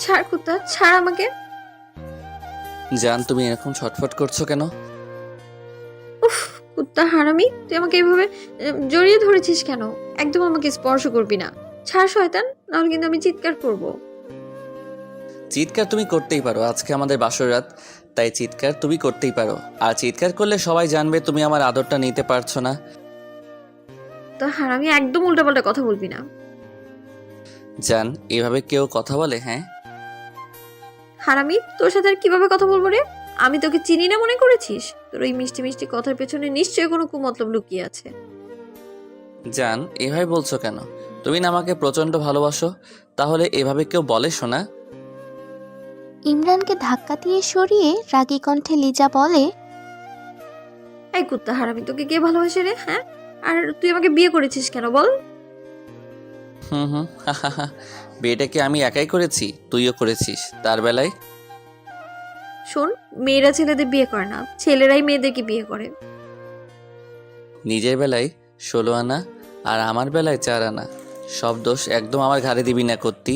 ছাড় কুত্তা, ছাড় আমাকে। জান, তুমি এরকম ছটফট করছো কেন? উফ, কুত্তা হারামি, তুই আমাকে এইভাবে জড়িয়ে ধরেছিস কেন? একদম আমাকে স্পর্শ করবি না। ছাড় শয়তান, নাহলে কিন্তু আমি চিৎকার করব। চিৎকার তুমি করতেই পারো, আজকে আমাদের বাসর রাত, তাই চিৎকার তুমি করতেই পারো। আর চিৎকার করলে সবাই জানবে তুমি আমার আদরটা নিতে পারছো না। তা হারামি, একদম উল্টাপাল্টা কথা বলবি না। জান, এভাবে কেউ কথা বলে? হ্যাঁ, হারামি, তোর সাথে আর কিভাবে কথা বলবো রে? আমি তোকে চিনি না মনে করেছিস? তোর ওই মিষ্টি মিষ্টি কথার পেছনে নিশ্চয়ই কোনো কুমতলব লুকিয়ে আছে। জান এভাবে বলছো কেন? তুমি না আমাকে প্রচণ্ড ভালোবাসো, তাহলে এভাবে কেউ বলে শোনা? ইমরানকে ধাক্কা দিয়ে সরিয়ে রাগী কণ্ঠে লিজা বলে, এই কুত্তা হারামি, তোকে কে ভালোবাসে রে? হ্যাঁ, আর তুই আমাকে বিয়ে করেছিস কেন বল? হুম হুম, হাহাহা। বিয়েটা কি আমি একাই করেছি? তুইও করেছিস তার বেলায়। শোন, মেয়েরা ছেলেদের বিয়ে করে না, ছেলেরাই মেয়েদেরকে বিয়ে করে। নিজের বেলায় 16 আনা আর আমার বেলায় 4 আনা। সব দোষ একদম আমার ঘাড়ে দিবি না করতি।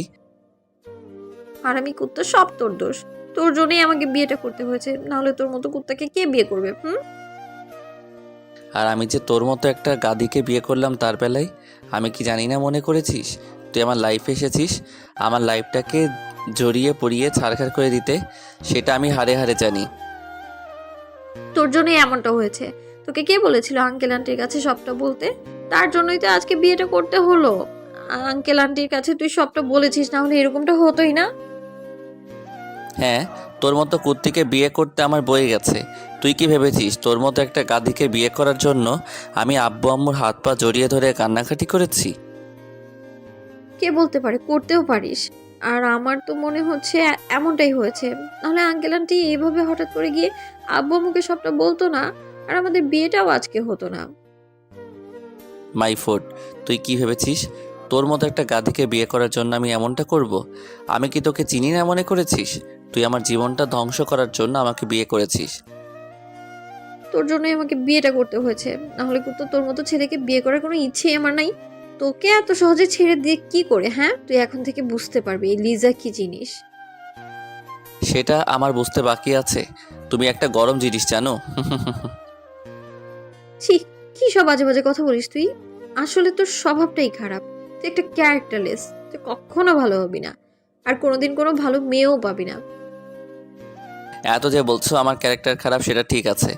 হারামি কুত্তা, সব তোর দোষ। তোর জন্যই আমাকে বিয়েটা করতে হয়েছে, নাহলে তোর মতো কুত্তাকে কে বিয়ে করবে? আর আমি যে তোর মতো একটা গাদিকে বিয়ে করলাম তার বেলায়, আমি কি জানি না মনে করেছিস? তুই আমার লাইফে এসেছিস আমার লাইফটাকে জড়িয়ে পড়িয়ে ছাড়খাড় করে দিতে, সেটা আমি হাড়ে হাড়ে জানি। তোর জন্যই এমনটা হয়েছে। তোকে কে বলেছিল আঙ্কেল আন্টির কাছে সবটা বলতে? তার জন্যই তো আজকে বিয়েটা করতে হলো। আঙ্কেল আন্টির কাছে তুই সবটা বলেছিস, না হলে এরকমটা হতোই না। হ্যাঁ, তোর মতো কুত্তিকে বিয়ে করতে আমার বয়ে গেছে। তুই কি ভেবেছিস তোর মতো একটা গাদিকে বিয়ে করার জন্য আমি আব্বু আম্মুর হাত পা জড়িয়ে ধরে কান্নাকাটি করেছি? কে বলতে পারে, করতেও পারিস। আর আমার তো মনে হচ্ছে এমনটাই হয়েছে। নাহলে আঙ্কেল আন্টি এইভাবে হঠাৎ করে গিয়ে আব্বু আম্মুকে সবটা বলতো না, আর আমাদের বিয়েটাও আজকে হতো না। মাই ফুড, তুই কি ভেবেছিস তোর মতো একটা গাধিকে বিয়ে করার জন্য আমি এমনটা করব? আমি কি তোকে চিনি না মনে করেছিস? তুই আমার জীবনটা ধ্বংস করার জন্য আমাকে বিয়ে করেছিস। তোর জন্যই আমাকে বিয়েটা করতে হয়েছে, না হলে কিন্তু তোর মতো ছেলেকে বিয়ে করার কোনো ইচ্ছেই আমার নাই। তোকে এত সহজে ছেড়ে দিয়ে কি করে? হ্যাঁ, তুই এখন থেকে বুঝতে পারবি এই লিজা কি জিনিস। সেটা আমার বুঝতে বাকি আছে। তুমি একটা গরম জিনিস জানো। ছি, কি সব বাজে বাজে কথা বলিস তুই। আসলে তোর স্বভাবটাই খারাপ। তুই একটা ক্যারেক্টারলেস, তুই কখনো ভালো হবি না। আর কোনোদিন কোনো ভালো মেয়েও পাবি না। এত যে বলছো আমার ক্যারেক্টার খারাপ, সেটা ঠিক আছে,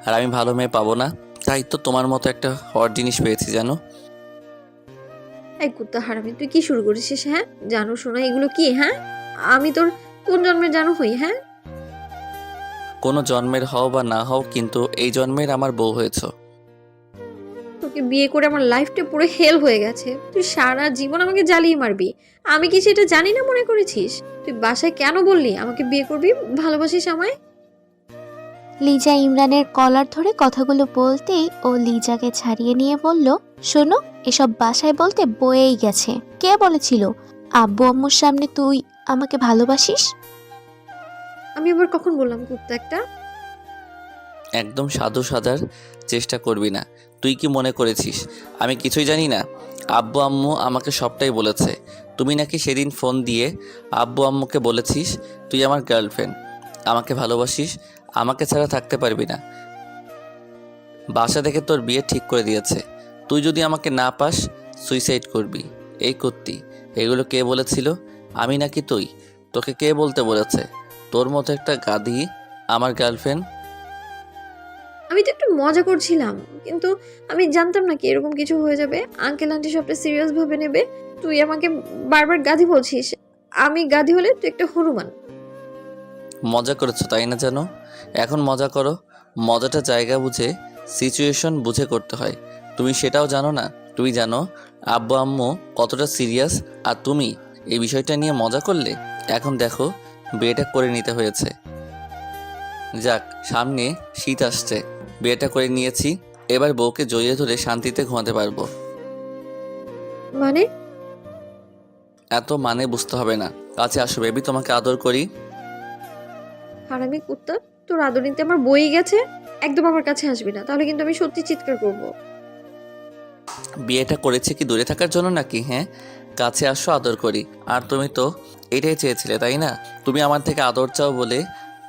আর আমি ভালো মেয়ে পাবো না, তাই তো তোমার মতো একটা হট জিনিস পেয়েছি জানো। এই কুত্তা হারামি, তুই কি শুরু করেছিস? হ্যাঁ, জানো শোনা এগুলো কি? হ্যাঁ, আমি তোর কোন জন্মের জানো হই? হ্যাঁ, কোনো জন্মের হও বা না হও, কিন্তু এই জন্মের আমার বউ হয়েছো। তোকে বিয়ে করে আমার লাইফটা পুরো হেল হয়ে গেছে। তুই সারা জীবন আমাকে জ্বালিয়ে মারবি। আমি কি সেটা জানি না মনে করেছিস? তুই বাসায় কেন বললি আমাকে বিয়ে করবি? ভালোবাসিস আমায়? লিজা ইমরানের কলার ধরে কথাগুলো বলতেই ও লিজাকে ছাড়িয়ে নিয়ে বলল, শোনো, এসব বাসায় বলতে বয়েই গেছে। কে বলেছিল আব্বু আম্মুর সামনে তুই আমাকে ভালোবাসিস? আমি আবার কখন বললাম কুত্তা একটা? একদম সাধু সাজার চেষ্টা করবি না। তুই কি মনে করেছিস আমি কিছুই জানি না? আব্বু আম্মু আমাকে সবটাই বলেছে। তুমি নাকি সেদিন ফোন দিয়ে আব্বু আম্মুকে বলেছিস তুই আমার গার্লফ্রেন্ড, আমাকে ভালোবাসিস, আমাকে ছাড়া থাকতে পারবি না। বাসা থেকে তোর বিয়ে ঠিক করে দিয়েছে। তুই যদি আমাকে না পাস সুইসাইড করবি। এই করতি, এগুলো কে বলেছিল? আমি নাকি তুই? তোকে কে বলতে বলেছে তোর মতো একটা গাধি আমার গার্লফ্রেন্ড? আমি তো একটু মজা করছিলাম, কিন্তু আমি জানতাম না কি এরকম কিছু হয়ে যাবে। আঙ্কেল আন্টি সবটা সিরিয়াস ভাবে নেবে। তুই আমাকে বারবার গাধি বলছিস। আমি গাধি হলে তুই একটা হনুমান। মজা করেছো তাই না? জানো, এখন মজা করো। মজাটা জায়গা বুঝে, সিচুয়েশন বুঝে করতে হয়। তুমি সেটাও জানো না। তুমি জানো আব্বু আম্মু কতটা সিরিয়াস, আর তুমি এই বিষয়টা নিয়ে মজা করলে। এখন দেখো, বিয়েটা করে নিতে হয়েছে। যাক, সামনে শীত আসছে, বিয়েটা করে নিয়েছি, এবার বউকে জড়িয়ে ধরে শান্তিতে ঘুমাতে পারবো। মানে? এত মানে বুঝতে হবে না। কাছে আসো বেবি, তোমাকে আদর করি। হারামি কুত্তা, তোর আদর নিতে আমার বই গেছে। একদম আমার কাছে আসবি না, তাহলে কিন্তু আমি সত্যি চিৎকার করব। বিয়েটা করেছে কি দূরে থাকার জন্য নাকি? হ্যাঁ, কাছে আসো, আদর করি। আর তুমি তো এটাই চেয়েছিলে, তাই না? তুমি আমার থেকে আদর চাও বলে,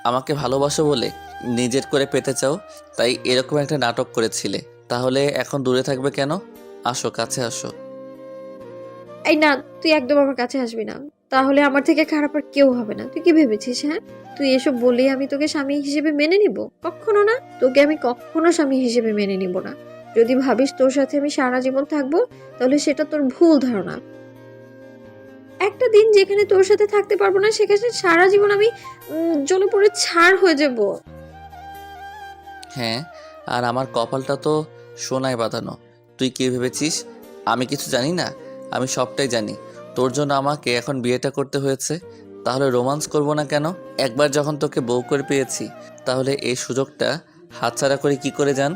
আমাকে ভালোবাসো বলে, নিজের করে পেতে চাও, তাই এরকম একটা নাটক করেছিলে। তাহলে এখন দূরে থাকবে কেন? আসো, কাছে আসো। এই না, তুই একদম আমার কাছে আসবি না। তাহলে আমার থেকে খারাপ আর কেউ হবে না। তুই কি ভেবেছিস? হ্যাঁ, তুই এসব বললেই আমি তোকে স্বামী হিসেবে মেনে নিব? কখনো না, তোকে আমি কখনো স্বামী হিসেবে মেনে নিব না। যদি ভাবিস তোর সাথে আমি সারা জীবন থাকবো, তাহলে সেটা তোর ভুল ধারণা। একটা দিন যেখানে তোর সাথে থাকতে পারবো না, সেখানে সারা জীবন আমি জ্বলে পুড়ে ছাড় হয়ে যাব। হ্যাঁ, আর আমার কপালটা তো সোনায় বাঁধানো। তুই কি ভেবেছিস আমি কিছু জানি না? আমি সবটাই জানি। তোর জন্য আমাকে এখন বিয়েটা করতে হয়েছে। তাহলে রোমান্স করব না কেন? একবার যখন তোকে বউ করে পেয়েছি, তাহলে এই সুযোগটা হাতছাড়া করে কি করে যান?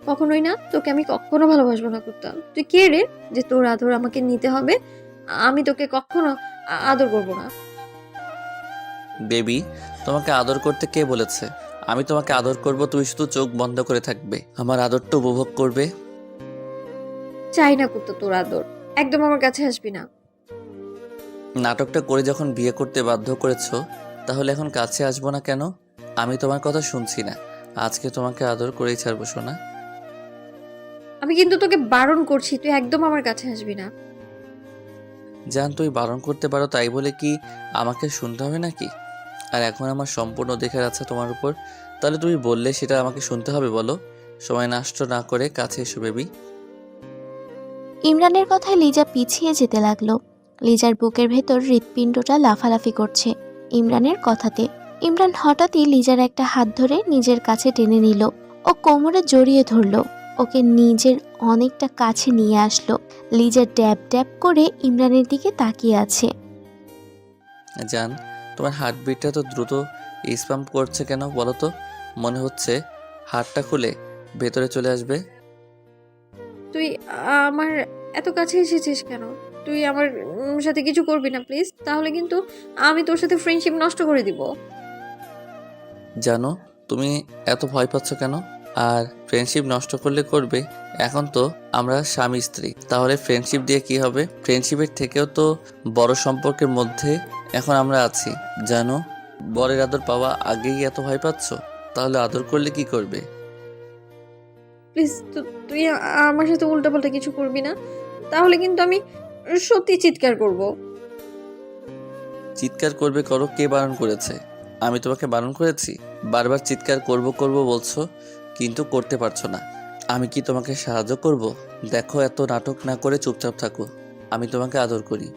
কখনোই না, তোকে আমি কখনো ভালোবাসবো না করতাম। তুই কে রে যে তোর আদর আমাকে নিতে হবে? আমি তোকে কখনো আদর করব না। বেবি, তোমাকে আদর করতে কে বলেছে? আমি তোমাকে আদর করব, তুমি শুধু চোখ বন্ধ করে থাকবে, আমার আদরটা উপভোগ করবে। চাই না করতে তোর আদর। একদম আমার কাছে আসবি না। নাটকটা করে যখন বিয়ে করতে বাধ্য করেছো, তাহলে এখন কাছে আসবো না কেন? আমি তোমার কথা শুনছি না। আজকে তোমাকে আদর করেই ছাড়বো, সোনা। আমি কিন্তু তোকে বারণ করছি, তুই একদম আমার কাছে আসবি না। জান, তুই বারণ করতে পারো তাই বলে কি আমাকে শুনতে হবে নাকি? আর এখন আমার সম্পূর্ণ অধিকার আছে তোমার উপর। তাহলে তুমি বললে সেটা আমাকে শুনতে হবে, বলো? সময় নষ্ট না করে কাছে এসো, বেবি। ইমরানের কথায় লিজা পিছিয়ে যেতে লাগলো। লিজার বুকের ভেতর হৃৎপিণ্ডটা লাফালাফি করছে ইমরানের কথাতে। ইমরান হঠাৎই লিজার একটা হাত ধরে নিজের কাছে টেনে নিল ও কোমরে জড়িয়ে ধরলো। ওকে নিজের অনেকটা কাছে নিয়ে আসলো। লিজা ড্যাব ড্যাব করে ইমরানের দিকে তাকিয়ে আছে। জান, তোমার হার্টবিটটা তো দ্রুত স্পাম্প করছে কেন বলো তো? মনে হচ্ছে হার্টটা খুলে ভেতরে চলে আসবে। তুই আমার এত কাছে এসেছিস কেন? তুই আমার সাথে কিছু করবি না প্লিজ, তাহলে কিন্তু আমি তোর সাথে ফ্রেন্ডশিপ নষ্ট করে দিব। জানো, তুমি এত ভয় পাচ্ছ কেন? আর ফ্রেন্ডশিপ নষ্ট করলে করবে। এখন তো আমরা স্বামী স্ত্রী, তাহলে ফ্রেন্ডশিপ দিয়ে কি হবে? ফ্রেন্ডশিপের থেকেও তো বড় সম্পর্কের মধ্যে এখন আমরা আছি। জানো, বরের আদর পাওয়া আগেই এত ভয় পাচ্ছ, তাহলে আদর করলে কি করবে? প্লিজ, তুই আমার সাথে উল্টাপাল্টা কিছু করবি না, তাহলে কিন্তু আমি সত্যি চিৎকার করব। চিৎকার করবে, করো। কে বারণ করেছে? আমি তোমাকে বারণ করেছি? বারবার চিৎকার করব করব বলছো, কিন্তু করতে পারছো না। আমি কি তোমাকে সাহায্য করব? দেখো, এত নাটক না করে চুপচাপ থাকো। আমি তোমাকে আদর করি।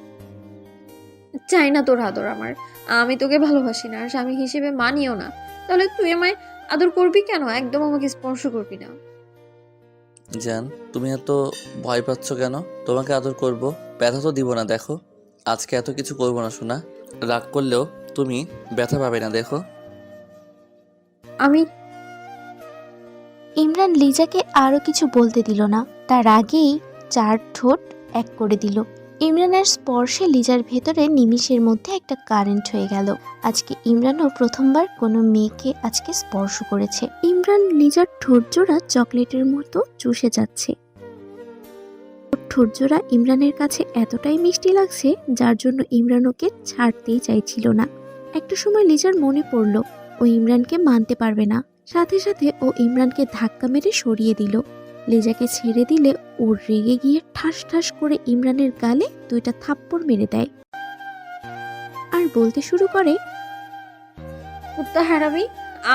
চাই না তোর আদর আমার। আমি তোকে ভালোবাসি না, আর স্বামী হিসেবে মানিও না। তাহলে তুই আমায় আদর করবি কেন? একদম আমাকে স্পর্শ করবি না। জান, তুমি এত ভয় পাচ্ছ কেন? তোমাকে আদর করব, ব্যথা তো দিব না। দেখো, আজকে এত কিছু করব না, শোনা। রাগ করলেও তুমি ব্যথা পাবে না, দেখো। আমি ইমরান লিজাকে আরো কিছু বলতে দিল না, তার আগেই চার ঠোঁট এক করে দিল। ইমরানের স্পর্শে লিজার ভেতরে নিমিষের মধ্যে একটা কারেন্ট হয়ে গেল। আজকে ইমরানও প্রথমবার কোনো মেয়েকে আজকে স্পর্শ করেছে। ইমরান লিজার ঠোঁটজোড়া চকলেটের মতো চুষে যাচ্ছে। ওর ঠোঁটজোড়া ইমরানের কাছে এতটাই মিষ্টি লাগছে, যার জন্য ইমরান ওকে ছাড়তেই চাইছিল না। একটা সময় লিজার মনে পড়ল ও ইমরানকে মানতে পারবে না। সাথে সাথে ও ইমরানকে ধাক্কা মেরে সরিয়ে দিল। লিজাকে ছেড়ে দিলে ও রেগে গিয়ে ঠাস ঠাস করে ইমরানের গালে দুইটা থাপ্পড় মেরে দেয় আর বলতে শুরু করে, কুত্তা হারামি,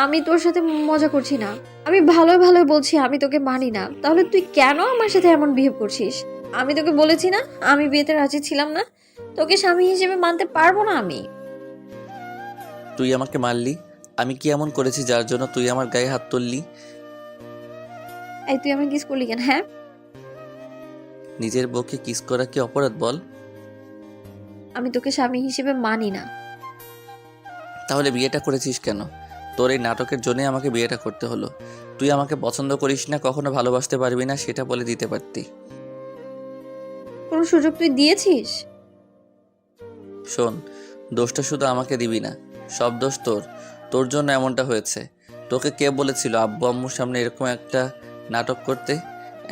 আমি তোর সাথে মজা করছি না। আমি ভালো ভালো বলছি আমি তোকে মানি না। তাহলে তুই কেন আমার সাথে এমন বিহেভ করছিস? আমি তোকে বলেছি না আমি বিয়েতে রাজি ছিলাম না। তোকে স্বামী হিসেবে মানতে পারবো না আমি। তুই আমাকে মারলি? আমি কি এমন করেছি যার জন্য তুই আমার গায়ে হাত তুললি? এই, তুই আমাকে কিস করলি কেন? হ্যাঁ, নিজের বউকে কিস করা কি অপরাধ বল? আমি তোকে স্বামী হিসেবে মানি না। তাহলে বিয়েটা করেছিস কেন? তোর এই নাটকের জন্যই আমাকে বিয়েটা করতে হলো। তুই আমাকে পছন্দ করিস না, কখনো ভালোবাসতে পারবি না, সেটা বলে দিতে পারতি। কোনো সুযোগ তুই দিয়েছিস? শোন, দোষটা শুধু আমাকে দিবি না, সব দোষ তোর। তোর জন্য এমনটা হয়েছে। তোকে কে বলেছিল আব্বু আম্মুর সামনে এরকম একটা নাটক করতে?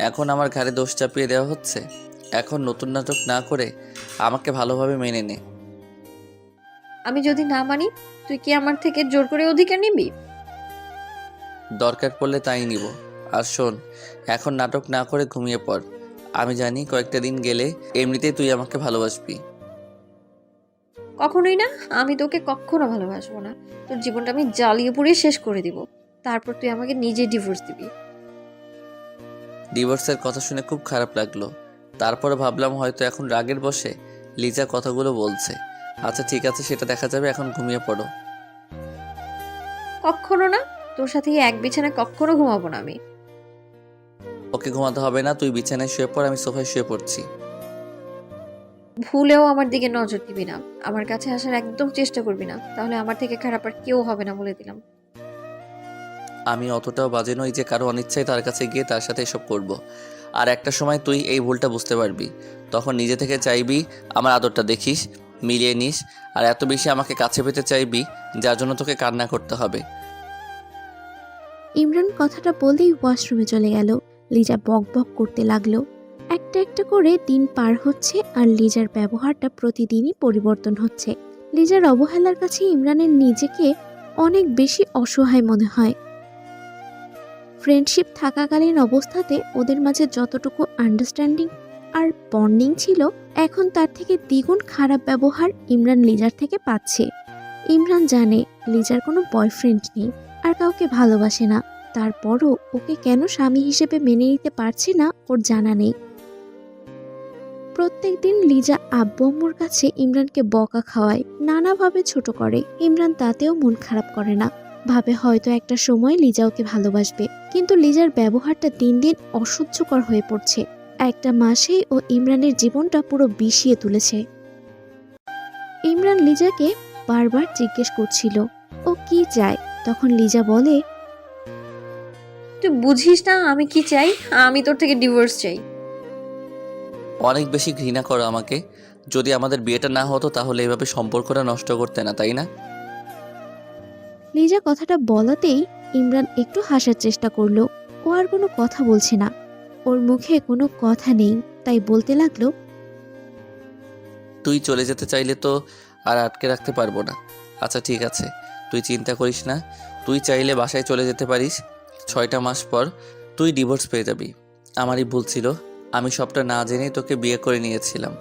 এখন আমার ঘাড়ে দোষ চাপিয়ে দেওয়া হচ্ছে। এখন নতুন নাটক না করে আমাকে ভালোভাবে মেনে নে। আমি যদি না মানি, তুই কি আমার থেকে জোর করে অধিকার নিবি? দরকার পড়লে তাই নিব। আর শোন, এখন নাটক না করে ঘুমিয়ে পড়। আমি জানি কয়েকটা দিন গেলে এমনিতেই তুই আমাকে ভালোবাসবি। কখনোই না। আমি তোকে কখনো ভালোবাসবো না। তোর জীবনটা আমি জ্বালিয়ে পুড়িয়ে শেষ করে দিব। তারপর তুই আমাকে নিজে ডিভোর্স দিবি। ডিভোর্সের কথা শুনে খুব খারাপ লাগলো। তারপরে ভাবলাম হয়তো এখন রাগের বশে লিজা কথাগুলো বলছে। আচ্ছা ঠিক আছে, সেটা দেখা যাবে, এখন ঘুমিয়ে পড়ো। কখনো না। তোর সাথে এই এক বিছানায় কখনো ঘুমাবো না আমি। ওকে ঘুমাতে হবে না, তুই বিছানায় শুয়ে পড়, আমি সোফায় শুয়ে পড়ছি। ভুলেও আমার দিকে নজর দিবি না। আমার কাছে আসার একদম চেষ্টা করবি না, তাহলে আমার থেকে খারাপ আর কেউ হবে না বলে দিলাম। আমি অতটাও বাজে নই যে কারো অনিচ্ছায় তার কাছে গিয়ে তার সাথে এসব করব। আর একটা সময় তুই এই ভুলটা বুঝতে পারবি, তখন নিজে থেকে চাইবি আমার আদরটা দেখিস, মিলিয়ে নিস, আর এত বেশি আমাকে কাছে পেতে চাইবি যার জন্য তোকে কান্না করতে হবে। ইমরান কথাটা বলেই ওয়াশরুমে চলে গেল। লিজা বক বক করতে লাগলো। একটা একটা করে দিন পার হচ্ছে আর লিজার ব্যবহারটা প্রতিদিনই পরিবর্তন হচ্ছে। লিজার অবহেলার কাছে ইমরানের নিজেকে অনেক বেশি অসহায় মনে হয়। ফ্রেন্ডশিপ থাকাকালীন অবস্থাতে ওদের মাঝে যতটুকু আন্ডারস্ট্যান্ডিং আর বন্ডিং ছিল, এখন তার থেকে দ্বিগুণ খারাপ ব্যবহার ইমরান লিজার থেকে পাচ্ছে। ইমরান জানে লিজার কোনো বয়ফ্রেন্ড নেই আর কাউকে ভালোবাসে না, তারপরও ওকে কেন স্বামী হিসেবে মেনে নিতে পারছে না ওর জানা নেই। প্রত্যেকদিন লিজা আব্বু আম্মুর কাছে ইমরানকে বকা খাওয়ায়, নানাভাবে ছোট করে। ইমরান তাতেও মন খারাপ করে না, ভাবে হয়তো একটা সময় লিজা ওকে ভালোবাসবে। কিন্তু লিজার ব্যবহারটা দিন দিন অসহ্যকর হয়ে পড়ছে। একটা মাসেই ও ইমরানের জীবনটা পুরো বিষিয়ে তুলেছে। ইমরান লিজাকে বারবার জিজ্ঞেস করছিল ও কি চায়। তখন লিজা বলে, তুই বুঝিস না আমি কি চাই? আমি তোর থেকে ডিভোর্স চাই। অনেক বেশি ঘৃণা করো আমাকে। যদি আমাদের বিয়েটা না হতো তাহলে এভাবে সম্পর্কটা নষ্ট করতে না, তাই না? লিজা কথাটা বলাতেই ইমরান একটু হাসার চেষ্টা করলো। ও আর কোনো কথা বলছে না, ওর মুখে কোনো কথা নেই, তাই বলতে লাগলো, তুই চলে যেতে চাইলে তো আর আটকে রাখতে পারবো না। আচ্ছা ঠিক আছে, তুই চিন্তা করিস না। তুই চাইলে বাসায় চলে যেতে পারিস। 6টা মাস পর তুই ডিভোর্স পেয়ে যাবি। আমারই ভুল ছিল, আমি সবটা না জেনেই তোকে বিয়ে করে নিয়েছিলাম।